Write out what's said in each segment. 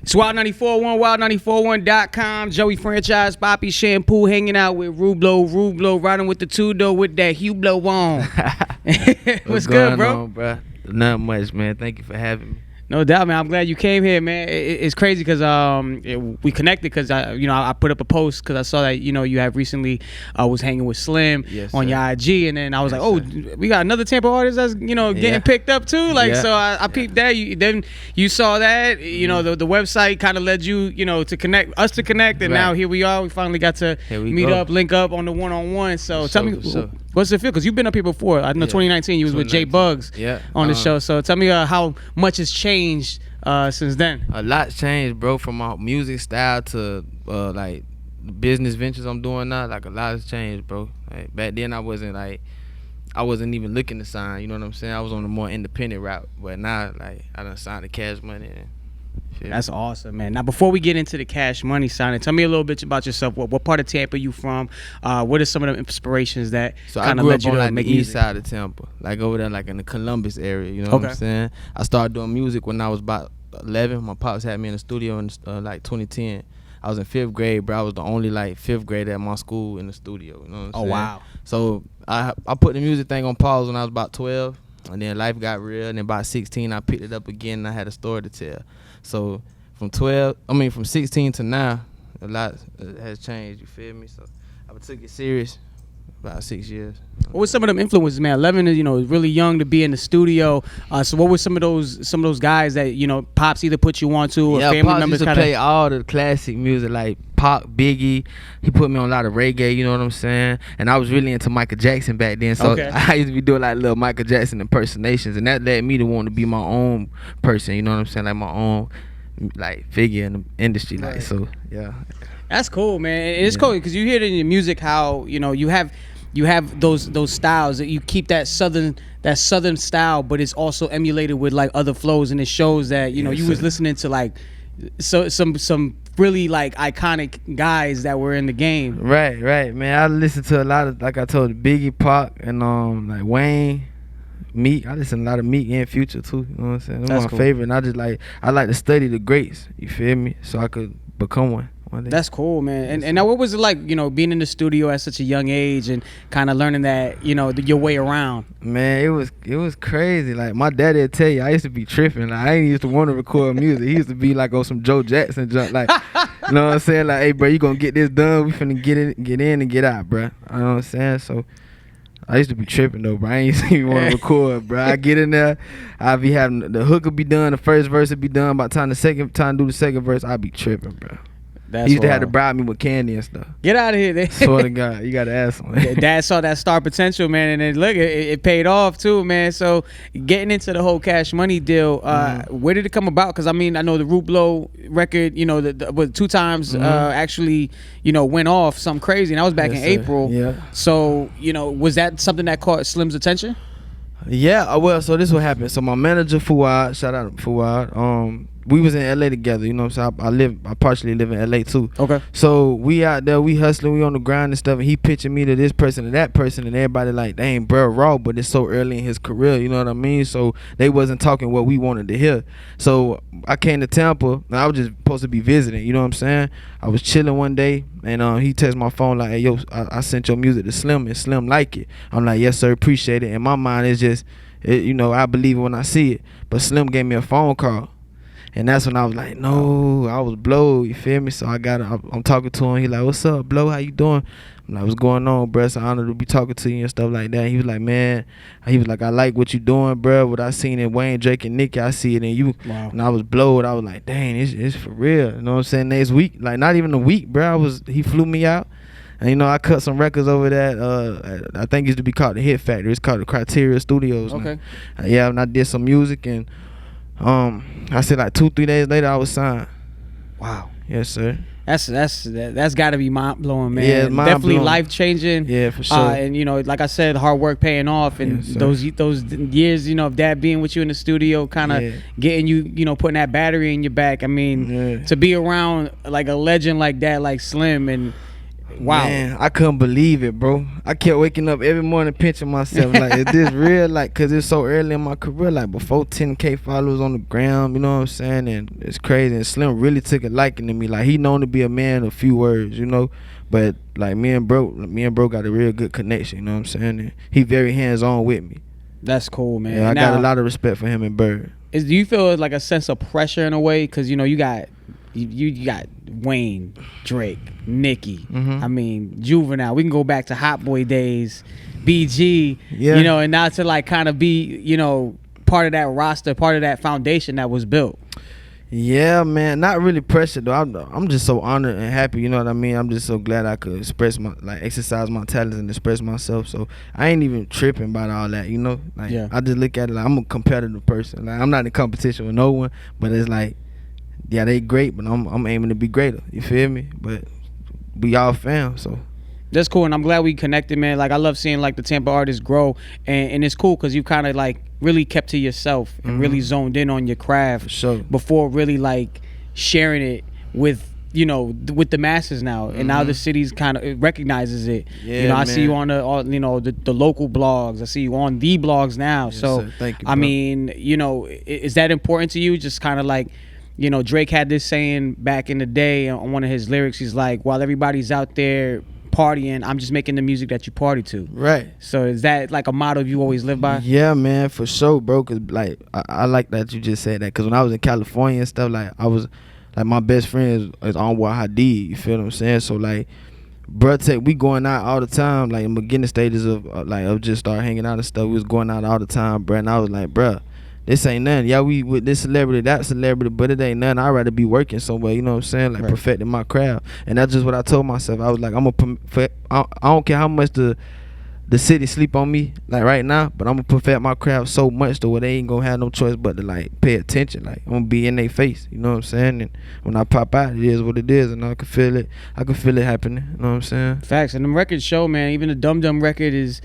It's Wild941, Wild941.com. Joey Franchize, Poppy Shampoo, hanging out with Rublow, riding with the two-door with that Hublow on. What's good, bro? On, bro? Not much, man. Thank you for having me. No doubt, man. I'm glad you came here, man. It's crazy because we connected because I put up a post because I saw that you have recently was hanging with Slim on your IG, and then I was we got another Tampa artist that's getting picked up too. So I peeped that. Then you saw that the website kind of led you to connect, and now here we are. We finally got to meet up, link up on the one-on-one. So tell me. What's it feel? Because you've been up here before. I know 2019 you was with J Bugs on the show. So tell me how much has changed since then. A lot's changed, bro. From my music style to like business ventures I'm doing now. Like a lot has changed, bro. Like, back then I wasn't even looking to sign. You know what I'm saying? I was on a more independent route. But now, like, I done signed the Cash Money. And shit. That's awesome, man. Now, before we get into the Cash Money signing, tell me a little bit about yourself. What part of Tampa you from? What are some of the inspirations that kind of led you to make the east music? side of Tampa, like over there, like in the Columbus area. You know what I'm saying? I started doing music when I was about 11. My pops had me in the studio in like 2010. I was in 5th grade, bro. I was the only like 5th grader at my school in the studio. You know what I'm saying? Wow. So I put the music thing on pause when I was about 12, and then life got real. And then about 16, I picked it up again, and I had a story to tell. So from 16 to now, a lot has changed. You feel me? So I took it serious about 6 years. What were some of them influences, man? 11 is really young to be in the studio. So what were some of those guys that Pops either put you on to or family Pops members used to play all the classic music like Pop, Biggie. He put me on a lot of reggae. You know what I'm saying? And I was really into Michael Jackson back then. So I used to be doing like little Michael Jackson impersonations, and that led me to want to be my own person. You know what I'm saying? Like my own like figure in the industry. Like so, yeah. That's cool, man. And it's cool because you hear it in your music how you have those styles that you keep that southern style, but it's also emulated with like other flows, and it shows that you was listening to like some really like iconic guys that were in the game. Right, man. I listened to a lot of, like I told you, Biggie, Pac, and like Wayne. Meek. I listen to a lot of Meek and Future too. You know what I'm saying? They're my favorite, and I like to study the greats. You feel me? So I could become one day. That's cool, man. And now, what was it like, being in the studio at such a young age and kind of learning that, your way around? Man, it was crazy. Like my daddy would tell you, I used to be tripping. Like I ain't used to want to record music. He used to be like on some Joe Jackson junk. Like, you know what I'm saying? Like, hey, bro, you gonna get this done? We finna get in and get out, bro. You know what I'm saying? So I used to be tripping though, bro. I ain't even want to record, bro. I get in there, I be having the hook will be done, the first verse will be done. By the time to do the second verse, I be tripping, bro. He used to have to bribe me with candy and stuff. Get out of here. Swear to God, you gotta ask him. Dad saw that star potential, man, and then look, it paid off too, man. So getting into the whole Cash Money deal, where did it come about? Because I know the Rublow record, the 2 times actually, went off something crazy, and that was back in April. Yeah. So was that something that caught Slim's attention? Yeah. Well, so this what happened. So my manager Fuad, shout out to Fuad. We was in LA together, you know what I'm saying? I partially live in LA too. Okay. So we out there, we hustling, we on the grind and stuff, and he pitching me to this person and that person, and everybody like, dang, bro, raw, but it's so early in his career, you know what I mean? So they wasn't talking what we wanted to hear. So I came to Tampa, and I was just supposed to be visiting, you know what I'm saying? I was chilling one day, and he texted my phone like, hey, yo, I sent your music to Slim, and Slim like it. I'm like, yes, sir, appreciate it. And my mind is just, I believe it when I see it. But Slim gave me a phone call. And that's when I was like, no, I was Blow, you feel me? So I'm talking to him. He like, what's up, Blow? How you doing? I'm like, what's going on, bro? It's an honor to be talking to you and stuff like that. He was like, man, I like what you doing, bro. What I seen in Wayne, Drake, and Nicki, I see it in you. Wow. And I was blowed. I was like, dang, it's for real. You know what I'm saying? Next week, like not even a week, bro. He flew me out. And I cut some records over that. I think it used to be called the Hit Factory. It's called the Criteria Studios. Okay. Yeah, and I did some music, and I said like 2-3 days later I was signed. Wow. Yes, sir. That's got to be mind blowing, man. Yeah, definitely life changing. Yeah, for sure. And like I said, hard work paying off, and those years, of Dad being with you in the studio, kind of getting you, putting that battery in your back. I mean, to be around like a legend like that, like Slim, and Wow. Man, I couldn't believe it, bro. I kept waking up every morning pinching myself like, is this real? Like, cause it's so early in my career, like before 10K followers on the gram, you know what I'm saying? And it's crazy. And Slim really took a liking to me. Like, he known to be a man of few words, you know. But like me and bro got a real good connection, you know what I'm saying? And he very hands on with me. That's cool, man. Yeah, I got a lot of respect for him and Bird. Do you feel like a sense of pressure in a way? Because, you know, you got Wayne, Drake, Nicki. Mm-hmm. I mean, Juvenile. We can go back to Hot Boy days, BG. Yeah. You know, and now to like kind of be, you know, part of that roster, part of that foundation that was built. Yeah, man, not really pressure though. I'm just so honored and happy. You know what I mean? I'm just so glad I could exercise my talents and express myself. So I ain't even tripping about all that. You know, like I just look at it like I'm a competitive person. Like I'm not in competition with no one, but it's like, yeah, they great, but I'm aiming to be greater. You feel me? But we all fam, so. That's cool, and I'm glad we connected, man. Like, I love seeing like the Tampa artists grow, and it's cool because you kind of like really kept to yourself and really zoned in on your craft For sure. before really like sharing it with, you know, with the masses now. And now the city's kind of recognizes it. Yeah, you know, I man. see you on the local blogs. I see you on the blogs now. Yes, so sir. Thank you, I bro. mean, you know, is that important to you? Just kind of like, you know, Drake had this saying back in the day on one of his lyrics. He's like, while everybody's out there partying, I'm just making the music that you party to. Right. So is that like a motto you always live by? Yeah, man, for sure, bro. Cause like I like that you just said that. Cause when I was in California and stuff, like I was like my best friend is on what I did. You feel what I'm saying? So like, bruh, we going out all the time. Like in the beginning stages of just start hanging out and stuff. We was going out all the time, bruh. And I was like, bruh, this ain't nothing. Yeah, we with this celebrity, that celebrity, but it ain't nothing. I'd rather be working somewhere, you know what I'm saying? Like perfecting my craft. And that's just what I told myself. I was like, I don't care how much the city sleep on me like right now, but I'm gonna perfect my craft so much to where they ain't gonna have no choice but to like pay attention. Like I'm gonna be in their face, you know what I'm saying? And when I pop out, it is what it is, and I can feel it happening, you know what I'm saying? Facts. And them records show, man. Even the Dum Dum record is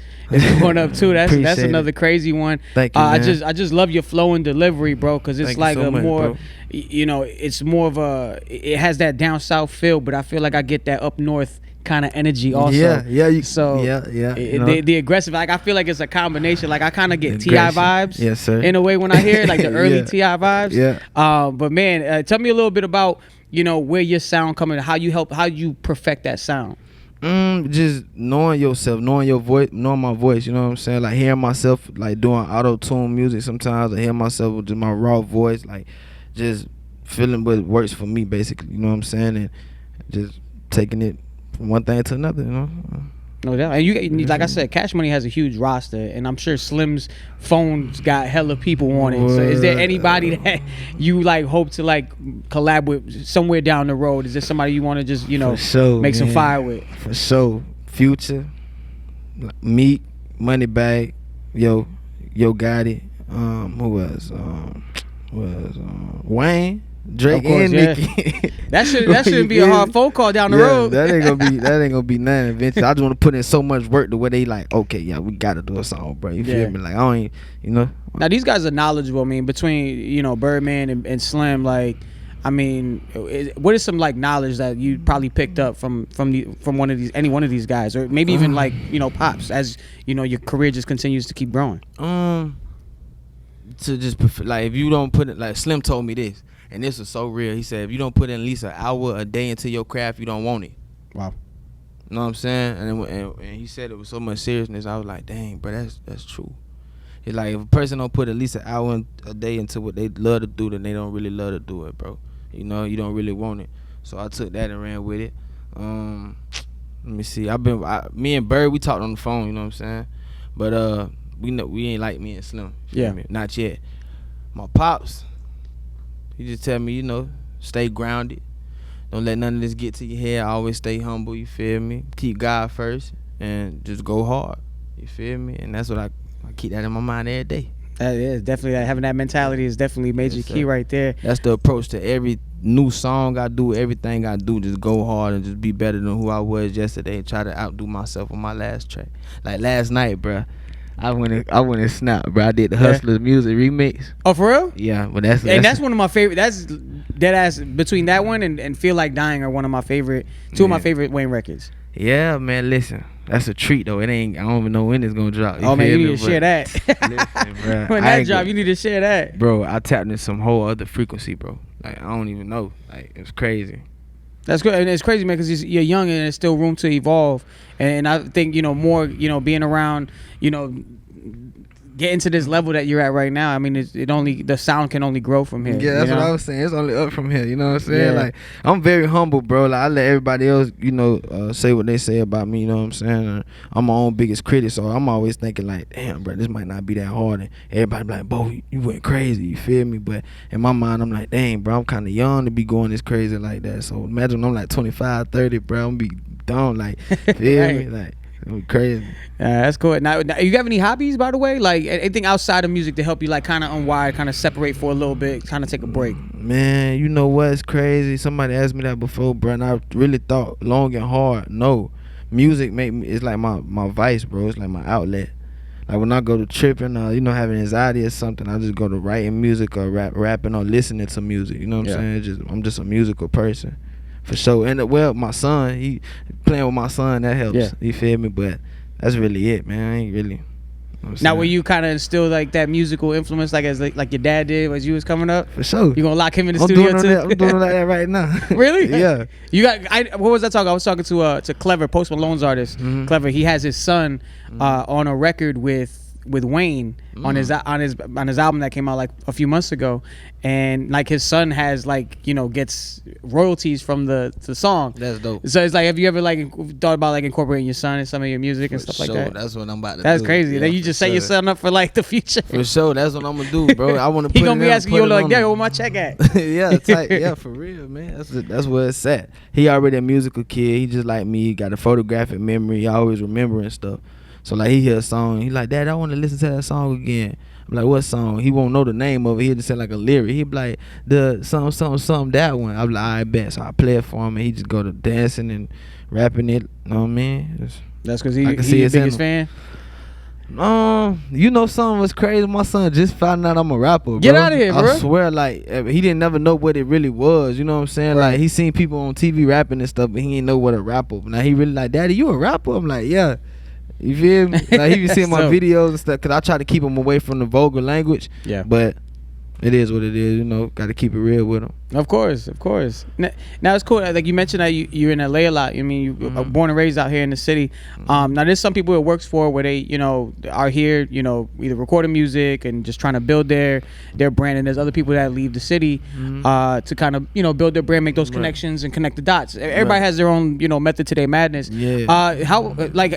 going up too. That's another crazy one. Thank you, man. I just love your flow and delivery, bro, because it's Thank like you so a much, more bro. You know, it's more of it has that down south feel, but I feel like I get that up north kind of energy also. Yeah. The aggressive, like I feel like it's a combination. Like I kind of get Ti vibes, yes, sir. in a way when I hear it, like the early Ti vibes. Yeah. But man, tell me a little bit about, you know, where your sound coming, how you perfect that sound. Just knowing yourself, knowing your voice, knowing my voice, you know what I'm saying? Like hearing myself like doing auto-tune music sometimes, I hear myself with just my raw voice, like just feeling what works for me basically, you know what I'm saying? And just taking it from one thing to another, you know? No doubt. And you, like I said, Cash Money has a huge roster, and I'm sure Slim's phone's got hella people on it. So is there anybody that you like hope to like collab with somewhere down the road? Is there somebody you want to just, you know, make some fire with? For sure. Future, Meek, Moneybag, Yo Gotti, who else? Wayne, Drake, and Nicki. That shouldn't be a hard phone call down the road. That ain't gonna be nothing eventually. I just want to put in so much work to where they like, okay, yeah, we gotta do a song, bro. You feel me? Like I don't ain't, you know. Now these guys are knowledgeable. I mean, between, you know, Birdman and Slim, like, I mean, what is some like knowledge that you probably picked up from any one of these guys, or maybe even like, you know, Pops, as you know your career just continues to keep growing? To just like, if you don't put it, like Slim told me this, and this was so real. He said, if you don't put in at least an hour a day into your craft, you don't want it. Wow. You know what I'm saying? And he said it with so much seriousness. I was like, dang, bro, that's true. It's like, if a person don't put at least an hour a day into what they love to do, then they don't really love to do it, bro. You know, you don't really want it. So I took that and ran with it. Let me see. Me and Bird, we talked on the phone, you know what I'm saying? But we ain't like me and Slim. Yeah. Not yet. My pops, he just tell me, you know, stay grounded. Don't let none of this get to your head. Always stay humble, you feel me? Keep God first and just go hard. You feel me? And that's what I keep that in my mind every day. That is definitely, having that mentality is definitely a major key right there. That's the approach to every new song I do, everything I do. Just go hard and just be better than who I was yesterday and try to outdo myself on my last track. Like last night, bruh, I went and snapped, bro. I did the Hustlers music remix. Oh, for real? Yeah, but that's one of my favorite. That's dead ass. Between that one and Feel Like Dying are one of my favorite, two of my favorite Wayne records. Yeah, man. Listen, that's a treat though. It ain't. I don't even know when it's gonna drop. Oh man, you need to share that. Listen, bro. When that drop, you need to share that. Bro, I tapped in some whole other frequency, bro. Like I don't even know. Like it's crazy. That's good, and it's crazy, man, because you're young and there's still room to evolve. And I think more, being around, getting to this level that you're at right now. I mean, the sound can only grow from here. Yeah, that's what I was saying. It's only up from here. You know what I'm saying? Yeah. Like I'm very humble, bro. Like I let everybody else, say what they say about me. You know what I'm saying? I'm my own biggest critic, so I'm always thinking like, damn, bro, this might not be that hard. And everybody be like, bro, you went crazy. You feel me? But in my mind, I'm like, dang, bro, I'm kind of young to be going this crazy like that. So imagine I'm like 25, 30, bro. I'm gonna be done. Like, feel me? Like. Crazy. That's cool. Now, you have any hobbies, by the way? Like anything outside of music to help you, like kind of unwind, kind of separate for a little bit, kind of take a break? Man, you know what's crazy? Somebody asked me that before, bro, and I really thought long and hard. No, music it's like my vice, bro. It's like my outlet. Like when I go to tripping, having anxiety or something, I just go to writing music or rapping or listening to music. You know what I'm saying? I'm just a musical person. For sure. And my son, he playing with my son, that helps. Yeah. You feel me? But that's really it, man. I ain't really. Now, were you kind of still like that musical influence, like like your dad did as you was coming up? For sure. You gonna lock him in the studio too? I'm doing like that right now. Really? Yeah. What was I talking? I was talking to Clever, Post Malone's artist. Mm-hmm. Clever. He has his son on a record with Wayne on his album that came out like a few months ago, and like his son has gets royalties from the song. That's dope. So it's like, have you ever thought about incorporating your son in some of your music and stuff like that? That's what I'm about to do. That's crazy. Then you just set your son up for the future. For sure, that's what I'm gonna do, bro. I want to. He gonna be asking you like, "Yeah, where my check at?" Yeah, tight. Yeah, for real, man. That's where it's at. He already a musical kid. He just like me. He got a photographic memory. He always remembering stuff. So he hear a song, he like, Dad, I want to listen to that song again. I'm like, what song? He won't know the name of it. He'll just say a lyric. He be like, the something, that one. I'm like, I bet. So I play it for him, and he just go to dancing and rapping it. You know what I mean? That's because he your biggest fan? Something was crazy. My son just found out I'm a rapper, bro. Get out of here, bro. I swear, he didn't never know what it really was. You know what I'm saying? Right. He seen people on TV rapping and stuff, but he didn't know what a rapper. Now he really like, Daddy, you a rapper? I'm like, yeah. You feel me? He be seeing my videos and stuff, because I try to keep him away from the vulgar language. Yeah. But it is what it is, got to keep it real with him. Of course. Now it's cool. Like you mentioned that you're in LA a lot. I mean, you are born and raised out here in the city. Now there's some people it works for where they, are here, either recording music and just trying to build their brand. And there's other people that leave the city to kind of, build their brand, make those connections and connect the dots. Everybody has their own, method to their madness. Yeah. How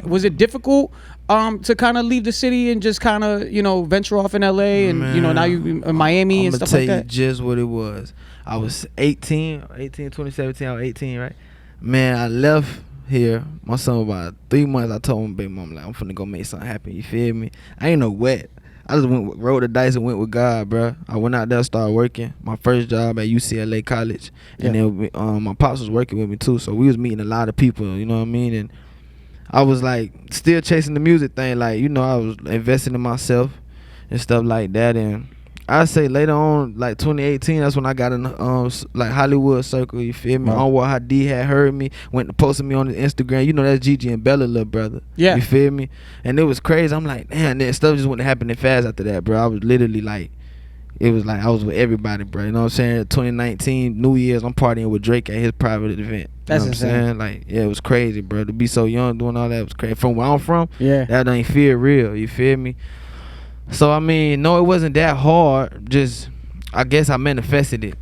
was it difficult to kind of leave the city and just kind of, venture off in LA and, now you in Miami and stuff like that? I'm going to tell you just what it was. I was 2017, I was 18, right? Man, I left here. My son was about 3 months. I told my baby mom, I'm finna go make something happen. You feel me? I ain't no wet. I just rolled the dice and went with God, bro. I went out there, started working. My first job at UCLA College. And then my pops was working with me too. So we was meeting a lot of people, you know what I mean? And I was still chasing the music thing. I was investing in myself and stuff like that. And I say later on, 2018, that's when I got in Hollywood circle. You feel me? Anwar Hadi had heard me, went to posting me on his Instagram. That's Gigi and Bella little brother. Yeah. You feel me? And it was crazy. I'm like, man, then stuff just went happening fast after that, bro. I was literally it was I was with everybody, bro. You know what I'm saying? 2019, New Year's, I'm partying with Drake at his private event. That's what insane. I'm saying? It was crazy, bro. To be so young doing all that was crazy. From where I'm from, that ain't feel real. You feel me? So, I mean, no, it wasn't that hard. Just, I guess I manifested it,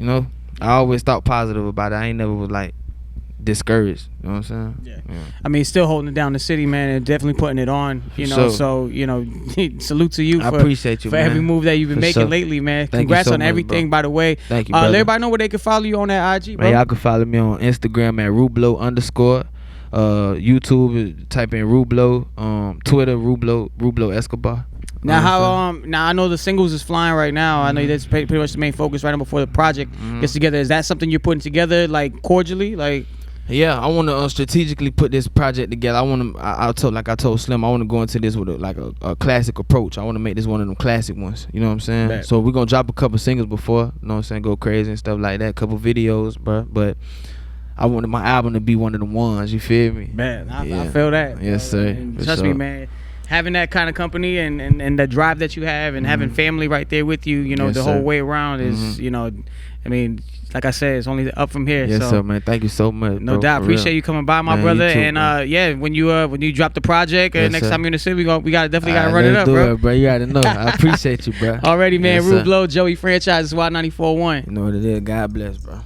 I always thought positive about it. I ain't never was, discouraged. You know what I'm saying? Yeah. I mean, still holding it down the city, man, and definitely putting it on, So, salute to you. I appreciate you, for man. every move that you've been making lately, man. Congrats on everything, by the way. Thank you, brother. Let everybody know where they can follow you on that IG, bro. Man, y'all can follow me on Instagram at Rublow_. YouTube, type in Rublow. Twitter, Rublow Escobar. Now now I know the singles is flying right now. I know that's pretty much the main focus right now before the project gets together. Is that something you're putting together cordially? Yeah, I want to strategically put this project together. I told Slim, I want to go into this with a classic approach. I want to make this one of them classic ones. You know what I'm saying? Right. So we're gonna drop a couple singles before. You know what I'm saying? Go crazy and stuff like that. Couple videos, bro. But I wanted my album to be one of the ones. You feel me? Man, I feel that. Yes, sir. And trust me, man. Having that kind of company and the drive that you have and having family right there with you, you know, the whole way around is, you know, I mean, like I said, it's only up from here. Yes, sir, man. Thank you so much. No doubt. Appreciate you coming by, my brother. Too, and yeah, when you drop the project, next time you're in the city, we definitely gotta run it up, bro. Bro. You gotta know. I appreciate you, bro. Already, man. Rublow, Joey Franchize, Y 94.1. You know what it is. God bless, bro.